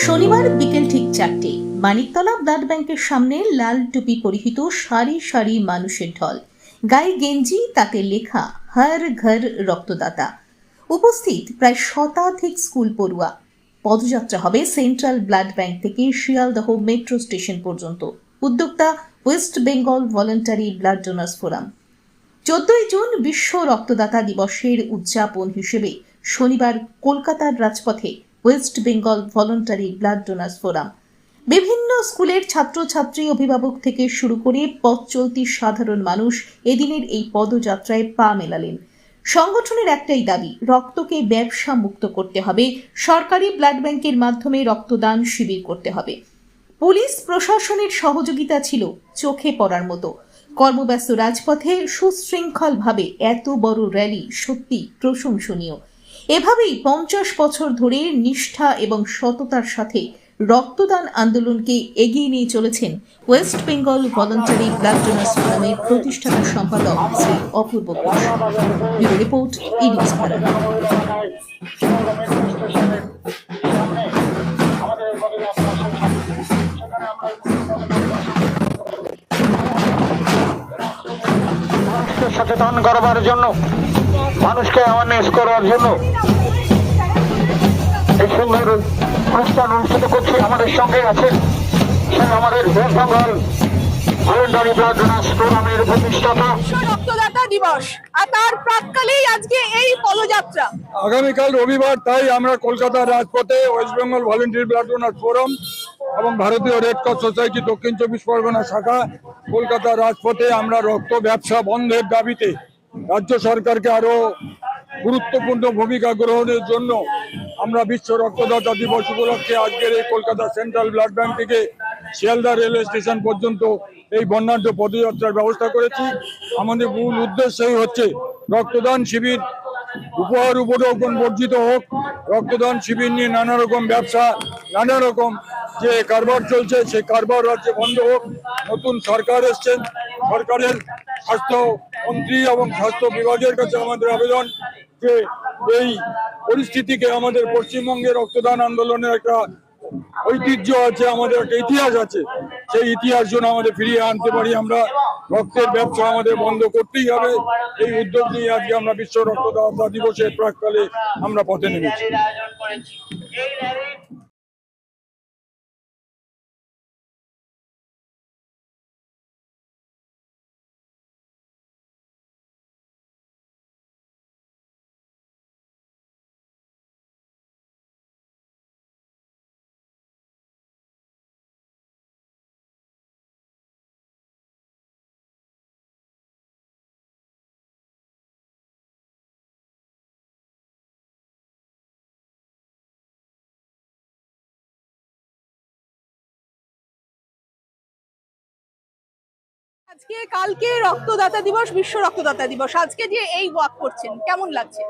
শনিবার বিকেল ঠিক 4টে মানিকতলা ব্লাড ব্যাংকের সামনে লাল টুপি পরিহিত সারি সারি মানুষের ঢল, গায়ে গেঞ্জি, তাতে লেখা হর ঘর রক্তদাতা। উপস্থিত প্রায় শতাধিক স্কুল পড়ুয়া। পদযাত্রা হবে সেন্ট্রাল ব্লাড ব্যাংক থেকে শিয়ালদহ মেট্রো স্টেশন পর্যন্ত। উদ্যোক্তা West Bengal voluntary blood donors forum. 14ই জুন বিশ্ব রক্তদাতা দিবসের উদযাপন হিসেবে শনিবার কলকাতার রাজপথে West Bengal voluntary blood donors forum, বিভিন্ন স্কুলের ছাত্রছাত্রী, অভিভাবক থেকে শুরু করে পথ চলতি সাধারণ মানুষ এদিনের এই পদযাত্রায় পা মেলালেন। সংগঠনের একটাই দাবি, রক্তকে ব্যবসা মুক্ত করতে হবে, সরকারি ব্লাড ব্যাংকের মাধ্যমে রক্তদান শিবির করতে হবে। পুলিশ প্রশাসনের সহযোগিতা ছিল চোখে পড়ার মতো। কর্মব্যস্ত রাজপথে সুশৃঙ্খলভাবে এত বড় র্যালি সত্যি প্রশংসনীয়। এভাবেই 50 বছর ধরে নিষ্ঠা এবং সততার সাথে রক্তদান আন্দোলনকে এগিয়ে নিয়ে চলেছেন West Bengal voluntary blood donors ফোরামের প্রতিষ্ঠাতা সম্পাদক Shri Apurba Ghosh. Bureau report, eNews Bharat. সচেতন করবার জন্য, মানুষকে অ্যাওয়ারনেস করার জন্য এই সুন্দর অনুষ্ঠান অনুষ্ঠিত করছি। আমাদের সঙ্গে আছেন আমাদের West Bengal voluntary blood donors ফোরামের প্রতিষ্ঠাতা। রক্তদাতা দিবস আর তার প্রাক্কালেই আজকে এই পদযাত্রা। আগামীকাল রবিবার, তাই আমরা কলকাতার রাজপথে West Bengal voluntary blood donors forum এবং ভারতীয় রেড ক্রস সোসাইটি দক্ষিণ 24 পরগনা শাখা কলকাতার রাজপথে আমরা রক্ত ব্যবসা বন্ধের দাবিতে রাজ্য সরকারকে আরো গুরুত্বপূর্ণ ভূমিকা গ্রহণের জন্য আমরা বিশ্ব রক্তদাতা দিবস উপলক্ষে আজকের এই কলকাতা সেন্ট্রাল ব্লাড ব্যাংক থেকে শিয়ালদা রেলওয়ে স্টেশন পর্যন্ত এই বর্ণাঢ্য পদযাত্রার ব্যবস্থা করেছি। আমাদের মূল উদ্দেশ্যই হচ্ছে রক্তদান শিবির উপহার উপঢৌকন বর্জিত হোক। রক্তদান শিবির নিয়ে নানা রকম ব্যবসা, নানা রকম যে কারবার চলছে, সেই কারবার রাজ্যে বন্ধ হোক। নতুন সরকার এসছেন, সরকারের স্বাস্থ্যমন্ত্রী এবং স্বাস্থ্য বিভাগের কাছে আমাদের আবেদন যে এই পরিস্থিতিকে, আমাদের পশ্চিমবঙ্গের রক্তদান আন্দোলনের একটা ঐতিহ্য আছে, আমাদের একটা ইতিহাস আছে, সেই ইতিহাস যেন আমাদের ফিরিয়ে আনতে পারি। আমরা রক্তের ব্যবসা আমাদের বন্ধ করতেই হবে। এই উদ্যোগ নিয়ে আজকে আমরা বিশ্ব রক্তদাতা দিবসের প্রাক্কালে আমরা পথে নেমেছি। আজকে কালকে রক্তদাতা দিবস, বিশ্ব রক্তদাতা দিবস, আজকে যে এই ওয়াক করছেন কেমন লাগছে?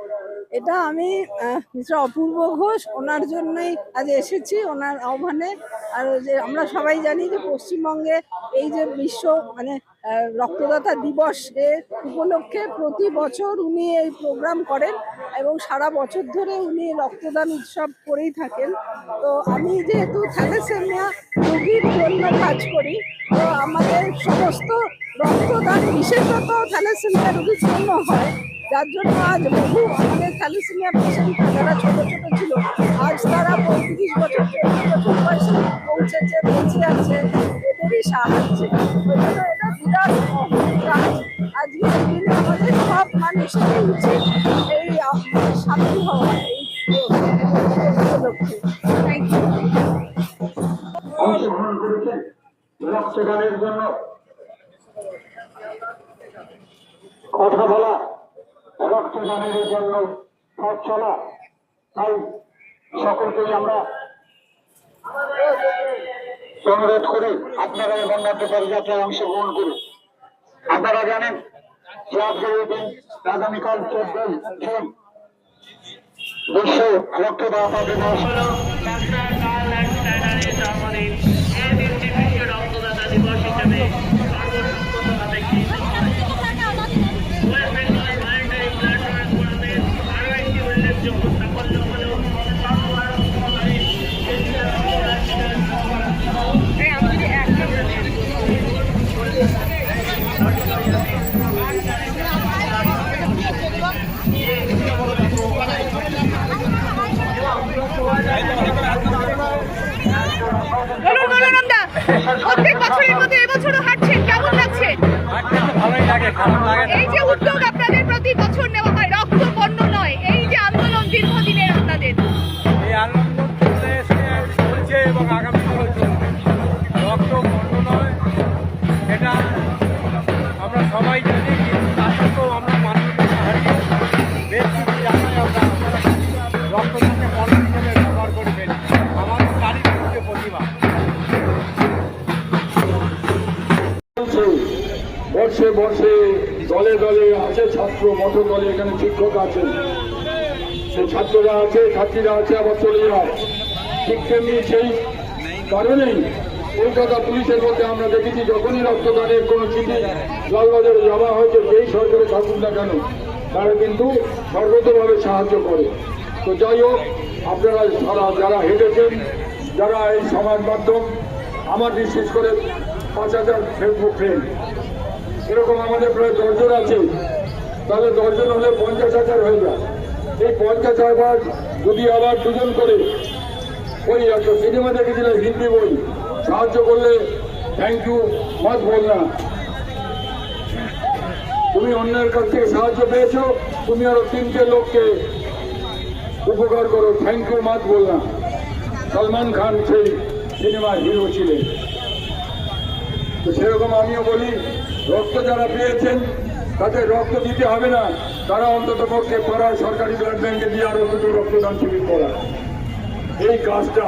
এটা আমি মিস্টার অপূর্ব ঘোষ, ওনার জন্যই আজ এসেছি, ওনার আহ্বানে। আর যে আমরা সবাই জানি যে পশ্চিমবঙ্গে এই যে বিশ্ব রক্তদাতা দিবস এর উপলক্ষে প্রতি বছর উনি এই প্রোগ্রাম করেন এবং সারা বছর ধরে উনি রক্তদান উৎসব করেই থাকেন। তো আমি যেহেতু থ্যালাসেমিয়া রোগীর জন্য কাজ করি, তো আমাদের সমস্ত রক্তদান বিশেষত থ্যালাসেমিয়া রোগীর জন্য হয়, যার জন্য আজ বহু আমাদের থ্যালাসেমিয়া পেশেন্ট যারা ছোট ছোট ছিল, আজ তারা 35 বছর 40 বছর বয়সে পৌঁছেছে, বেঁচে আছে, এদেরই সাহায্যে। এটা বিরাট কাজ। আজকের দিনে আমাদের সব মানুষেরই উচিত এই সামিল হওয়া এই উপলক্ষে। Thank you. অংশগ্রহণ করেছেন রক্তদানের জন্য কথা বলা, রক্তদানের জন্য পথ চলা। তাই সকলকেই আমরা অনুরোধ করি আপনারা এই বর্ণাঢ্য পদযাত্রায় অংশগ্রহণ করুন। আপনারা জানেন যে আজকের এই দিন, আগামীকাল 14 জুন বিশ্ব রক্তদাতা দিবস। বছরের মতো এবছরও হাঁটছেন, কেমন লাগছে? ভালোই লাগে, খারাপ লাগে না। এই যে উদ্যোগ আপনাদের প্রতি বছর নেওয়া হয়, রক্ত বন্য নয়, এই যে আন্দোলন দীর্ঘদিনের আপনাদের, এই আনন্দ চলছে এবং আগামী দিনেও চলবে। রক্ত বন্ধ নয়, এটা আমরা সবাই জানি, কিন্তু তারপরেও আমরা মানুষকে হারিয়ে বেশ কিছু জায়গায় আমরা রক্তদানকে পণ্য হিসেবে ব্যবহার করে ফেলি। আমাদের তারই বিরুদ্ধে প্রতিবাদ। বর্ষে বর্ষে দলে দলে আছে ছাত্র, মত দলে এখানে শিক্ষক আছেন, সেই ছাত্ররা আছে, ছাত্রীরা আছে, আবার চলে যায়। ঠিক তেমনি সেই কারণেই কলকাতা পুলিশের মধ্যে আমরা দেখেছি যখনই রক্তদানের কোনো চিঠি লালবাজারে জমা হয়েছে, যেই সরকারে থাকুক না কেন তারা কিন্তু সর্বতভাবে সাহায্য করে। তো যাই হোক, আপনারা যারা হেঁটেছেন, যারা এই সমাজ মাধ্যম, আমার বিশেষ করে 5,000 ফেসবুক ফ্রেন্ড, এরকম আমাদের প্রায় 10 জন আছে, তাহলে 10 জন হলে 50,000 হয়ে যায়। এই 50,000 যদি আবার 2 জন করে, ওই একটা সিনেমা দেখেছিলাম হিন্দি বই, সাহায্য করলে থ্যাংক ইউ মাত বল না। তুমি অন্যের কাছ থেকে সাহায্য পেয়েছো, তুমি আরো 3টে লোককে উপকার করো, থ্যাংক ইউ মাত বল না। সলমান খান সেই সিনেমার হিরো ছিলেন। তো সেরকম আমিও বলি, রক্ত যারা পেয়েছেন তাদের রক্ত দিতে হবে না, তারা অন্তত পক্ষে পাড়ার সরকারি ব্লাড ব্যাংকে দিয়ে আরো 2টো রক্তদান শিবির করা। এই কাজটা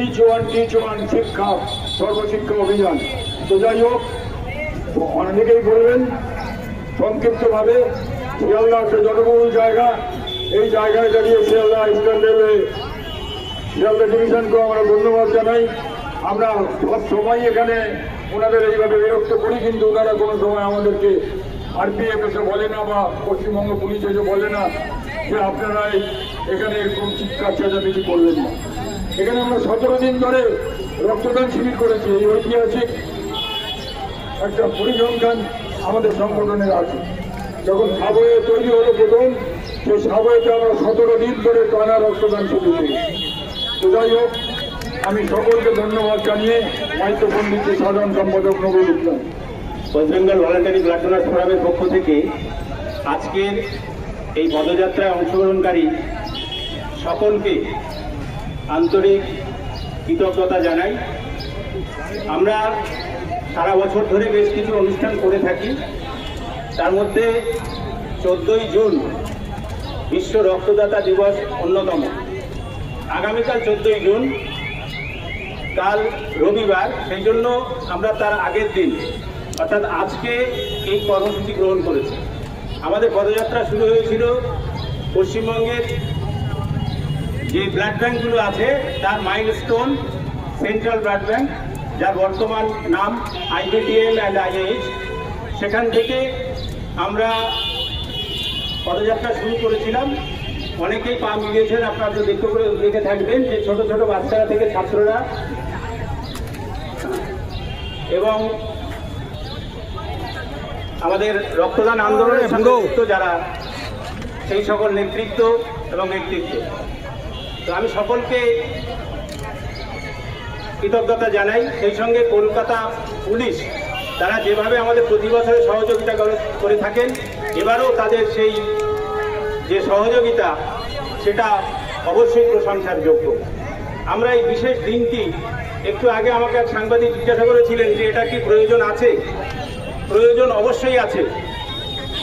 ইচ ওয়ান শিক্ষা সর্বশিক্ষা অভিযান। তো যাই হোক, অনেকেই বলবেন সংক্ষিপ্তভাবে, শিয়ালদা একটা জনবহুল জায়গা, এই জায়গায় দাঁড়িয়ে শিয়ালদা ইস্টার্ন রেলওয়ে, শিয়ালদা ডিভিশনকেও আমরা ধন্যবাদ জানাই। আমরা সব সময় এখানে ওনাদের এইভাবে বিরক্ত করি, কিন্তু ওনারা কোনো সময় আমাদেরকে আরপিএফ এসে বলে না বা পশ্চিমবঙ্গ পুলিশ এসে বলে না যে আপনারা এখানে এরকম চিৎকার চেঁচামেচি করলেন না। এখানে আমরা 17 দিন ধরে রক্তদান শিবির করেছি। এই ঐতিহাসিক একটা পরিসংখ্যান আমাদের সংগঠনের আছে। যখন সাবওয়ে তৈরি হলো প্রথম, সেই সাবওয়েতে আমরা 17 দিন ধরে টানা রক্তদান শিবির করি। তো যাই হোক, আমি সকলকে ধন্যবাদ জানিয়ে মাইক্রোফোন দিচ্ছি সাধারণ সম্পাদক Nabin Islam. West Bengal voluntary blood donors ফোরামের পক্ষ থেকে আজকের এই পদযাত্রায় অংশগ্রহণকারী সকলকে আন্তরিক কৃতজ্ঞতা জানাই। আমরা সারা বছর ধরে বেশ কিছু অনুষ্ঠান করে থাকি, তার মধ্যে 14ই জুন বিশ্ব রক্তদাতা দিবস অন্যতম। আগামীকাল 14ই জুন, কাল রবিবার, সেই জন্য আমরা তার আগের দিন অর্থাৎ আজকে এই কর্মসূচি গ্রহণ করেছি। আমাদের পদযাত্রা শুরু হয়েছিল পশ্চিমবঙ্গের যে ব্লাড ব্যাঙ্কগুলো আছে তার মাইলস্টোন সেন্ট্রাল ব্লাড ব্যাঙ্ক, যার বর্তমান নাম IBTL অ্যান্ড IH। সেখান থেকে আমরা পদযাত্রা শুরু করেছিলাম। অনেকেই পা মিলিয়েছেন, আপনারা তো দেখে থাকবেন যে ছোট ছোট বাচ্চারা থেকে ছাত্ররা এবং আমাদের রক্তদান আন্দোলনের সঙ্গে যুক্ত যারা, সেই সকল নেতৃত্ব এবং নেতৃত্ব। তো আমি সকলকে কৃতজ্ঞতা জানাই। সেই সঙ্গে কলকাতা পুলিশ, তারা যেভাবে আমাদের প্রতি বছরে সহযোগিতা করে থাকেন, এবারও তাদের সেই যে সহযোগিতা, সেটা অবশ্যই প্রশংসার যোগ্য। আমরা এই বিশেষ দিনটি, একটু আগে আমাকে এক সাংবাদিক জিজ্ঞাসা করেছিলেন যে এটা কি প্রয়োজন আছে। প্রয়োজন অবশ্যই আছে,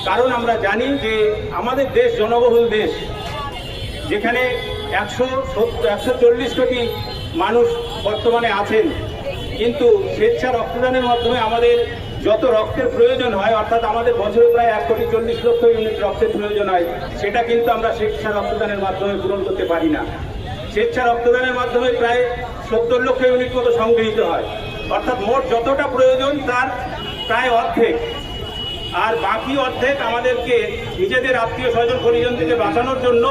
কারণ আমরা জানি যে আমাদের দেশ জনবহুল দেশ, যেখানে 140 কোটি মানুষ বর্তমানে আছেন, কিন্তু স্বেচ্ছা রক্তদানের মাধ্যমে আমাদের যত রক্তের প্রয়োজন হয়, অর্থাৎ আমাদের বছরে প্রায় 1,40,00,000 ইউনিট রক্তের প্রয়োজন হয়, সেটা কিন্তু আমরা স্বেচ্ছা রক্তদানের মাধ্যমে পূরণ করতে পারি না। স্বেচ্ছা রক্তদানের মাধ্যমে প্রায় 70 লক্ষ ইউনিট মতো সংগৃহীত হয়, অর্থাৎ মোট যতটা প্রয়োজন তার প্রায় অর্ধেক। আর বাকি অর্ধেক আমাদেরকে নিজেদের আত্মীয় স্বজন পরিজন থেকে বাঁচানোর জন্য,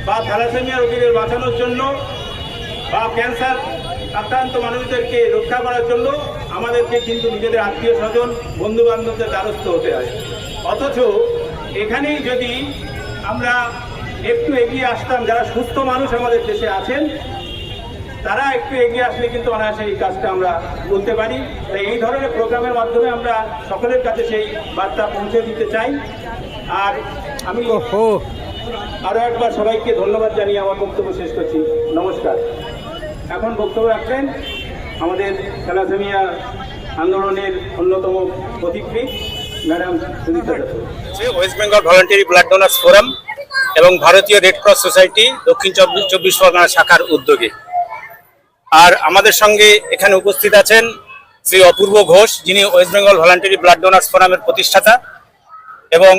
বা থ্যালাসেমিয়া রোগীদের বাঁচানোর জন্য, বা ক্যান্সার আক্রান্ত মানুষদেরকে রক্ষা করার জন্য আমাদেরকে কিন্তু নিজেদের আত্মীয় স্বজন বন্ধু বান্ধবদের দ্বারস্থ হতে হয়। অথচ এখানেই যদি আমরা একটু এগিয়ে আসতাম, যারা সুস্থ মানুষ আমাদের দেশে আছেন, তারা একটু এগিয়ে আসলে কিন্তু অনায়াসে এই কাজটা আমরা করতে পারি। তাই এই ধরনের প্রোগ্রামের মাধ্যমে আমরা সকলের কাছে সেই বার্তা পৌঁছে দিতে চাই। আর আমি আরো একবার সবাইকে ধন্যবাদ জানিয়ে আমার বক্তব্য শেষ করছি। নমস্কার। এখন বক্তব্য রাখবেন আমাদের থ্যালাসেমিয়া আন্দোলনের অন্যতম প্রতিক্রি madam Sudipta Datta. West Bengal voluntary blood donors forum এবং ভারতীয় রেড ক্রস সোসাইটি দক্ষিণ চব্বিশ পরগনা শাখার উদ্যোগে। আর আমাদের সঙ্গে এখানে উপস্থিত আছেন শ্রী অপূর্ব ঘোষ, যিনি West Bengal voluntary blood donors ফোরামের প্রতিষ্ঠাতা এবং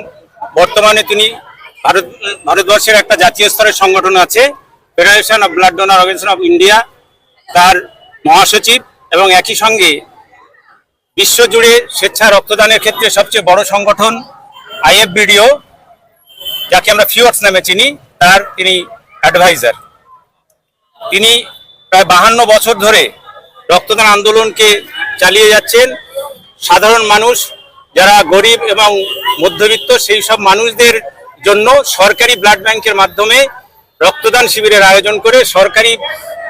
বর্তমানে তিনি ভারতবর্ষের একটা জাতীয় স্তরের সংগঠন আছে federation of blood donor organization of India, তার মহাসচিব এবং একই সঙ্গে বিশ্বজুড়ে স্বেচ্ছা রক্তদানের ক্ষেত্রে সবচেয়ে বড় সংগঠন IFBDO, যাকে আমরা ফিওর্স নামে চিনি, তার তিনি অ্যাডভাইজার। তিনি প্রায় 52 বছর ধরে রক্তদান আন্দোলনকে চালিয়ে যাচ্ছেন। সাধারণ মানুষ যারা গরিব এবং মধ্যবিত্ত সেই সব মানুষদের জন্য সরকারি ব্লাড ব্যাংকের মাধ্যমে রক্তদান শিবিরের আয়োজন করে সরকারি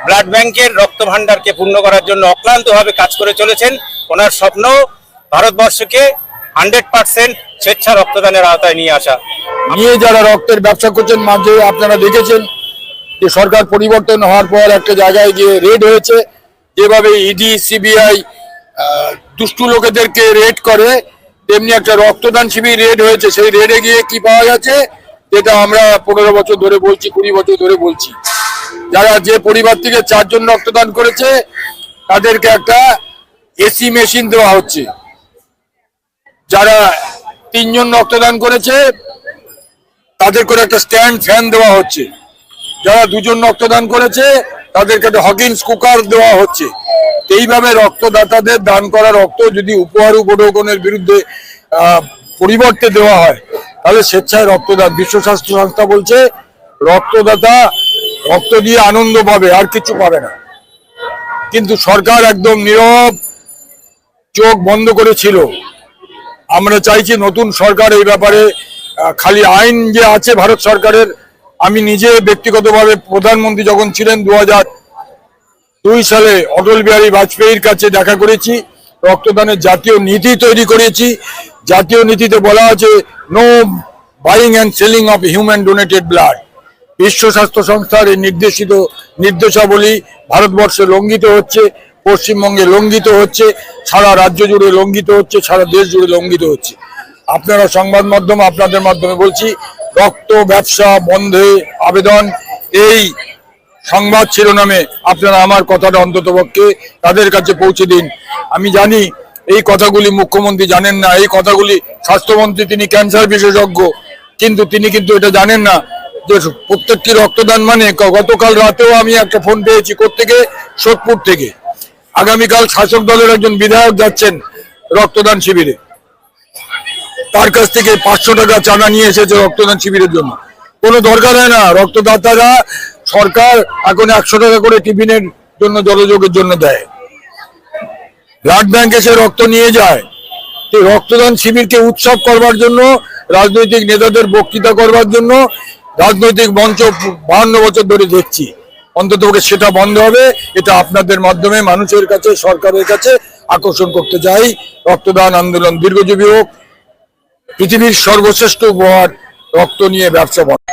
ব্লাড ব্যাংকের রক্ত ভাণ্ডারকে পূর্ণ করার জন্য অক্লান্তভাবে কাজ করে চলেছেন। ওনার স্বপ্ন ভারতবর্ষকে 100% স্বেচ্ছা রক্তদানের আওতায় নিয়ে আসা। নিয়ে যারা রক্তের ব্যবসা করছেন, মাঝে আপনারা দেখেছেন যে সরকার পরিবর্তন হওয়ার পর একটা জায়গায় গিয়ে রেড হয়েছে, যেভাবে ইডি CBI দুষ্টু লোকেদেরকে রেড করে, তেমনি একটা রক্তদান শিবির রেড হয়েছে। সেই রেডে গিয়ে কি পাওয়া গেছে, যেটা আমরা 15 বছর ধরে বলছি, 20 বছর ধরে বলছি, যারা যে পরিবার থেকে 4 জন রক্তদান করেছে তাদেরকে একটা AC মেশিন দেওয়া হচ্ছে। যারা 3 জন রক্তদান করেছে তাদের করে একটা স্ট্যান্ড ফ্যান দেওয়া হচ্ছে। যারা 2 জন রক্তদান করেছে তাদেরকে একটা হকিন্স কুকার দেওয়া হচ্ছে। এইভাবে রক্তদাতাদের দান করা রক্ত যদি উপহার উপঢৌকনের বিরুদ্ধে পরিবর্তে দেওয়া হয়, তাহলে স্বেচ্ছায় রক্তদান, বিশ্ব স্বাস্থ্য সংস্থা বলছে রক্তদাতা রক্ত দিয়ে আনন্দ পাবে, আর কিছু পাবে না। কিন্তু সরকার একদম নীরব, চোখ বন্ধ করেছিল। আমরা চাইছি নতুন সরকার এই ব্যাপারে, খালি আইন যে আছে ভারত সরকারের, আমি নিজে ব্যক্তিগতভাবে প্রধানমন্ত্রী যখন ছিলেন 2002 সালে অটল বিহারী বাজপেয়ীর কাছে দেখা করেছি, রক্তদানের জাতীয় নীতি তৈরি করেছি। জাতীয় নীতিতে বলা আছে no buying and selling of human donated blood. বিশ্ব স্বাস্থ্য সংস্থার এই নির্দেশিত নির্দেশাবলী ভারতবর্ষে লঙ্ঘিত হচ্ছে, পশ্চিমবঙ্গে লঙ্ঘিত হচ্ছে, সারা রাজ্য জুড়ে লঙ্ঘিত হচ্ছে, সারা দেশ জুড়ে লঙ্ঘিত হচ্ছে। আপনারা সংবাদ মাধ্যম, আপনাদের মাধ্যমে বলছি, রক্ত ব্যবসা বন্ধে আবেদন, এই সংবাদ শিরোনামে আপনারা আমার কথাটা অন্ততপক্ষে তাদের কাছে পৌঁছে দিন। আমি জানি এই কথাগুলি মুখ্যমন্ত্রী জানেন না, এই কথাগুলি স্বাস্থ্যমন্ত্রী, তিনি ক্যান্সার বিশেষজ্ঞ, কিন্তু তিনি কিন্তু এটা জানেন না যে প্রত্যেকটি রক্তদান মানে, গতকাল রাতেও আমি একটা ফোন পেয়েছি কোত্থেকে, সোদপুর থেকে। আগামীকাল শাসক দলের একজন বিধায়ক যাচ্ছেন রক্তদান শিবিরে, তার কাছ থেকে 500 টাকা চাঁদা নিয়ে এসেছে রক্তদান শিবিরের জন্য। কোনো দরকার হয় না, রক্তদাতারা, সরকার এখন 100 টাকা করে টিফিনের জন্য জলযোগের জন্য দেয়। ব্লাড ব্যাংকে সে রক্ত নিয়ে যায়। রক্তদান শিবিরকে উৎসব করবার জন্য, রাজনৈতিক নেতাদের বক্তৃতা করবার জন্য রাজনৈতিক মঞ্চ 52 বছর ধরে দেখছি। অন্তত সেটা বন্ধ হবে, এটা আপনাদের মাধ্যমে মানুষের কাছে, সরকারের কাছে আকর্ষণ করতে চাই। রক্তদান আন্দোলন দীর্ঘজীবী হোক। পৃথিবীর সর্বশ্রেষ্ঠ উপহার রক্ত নিয়ে ব্যবসা বন্ধ।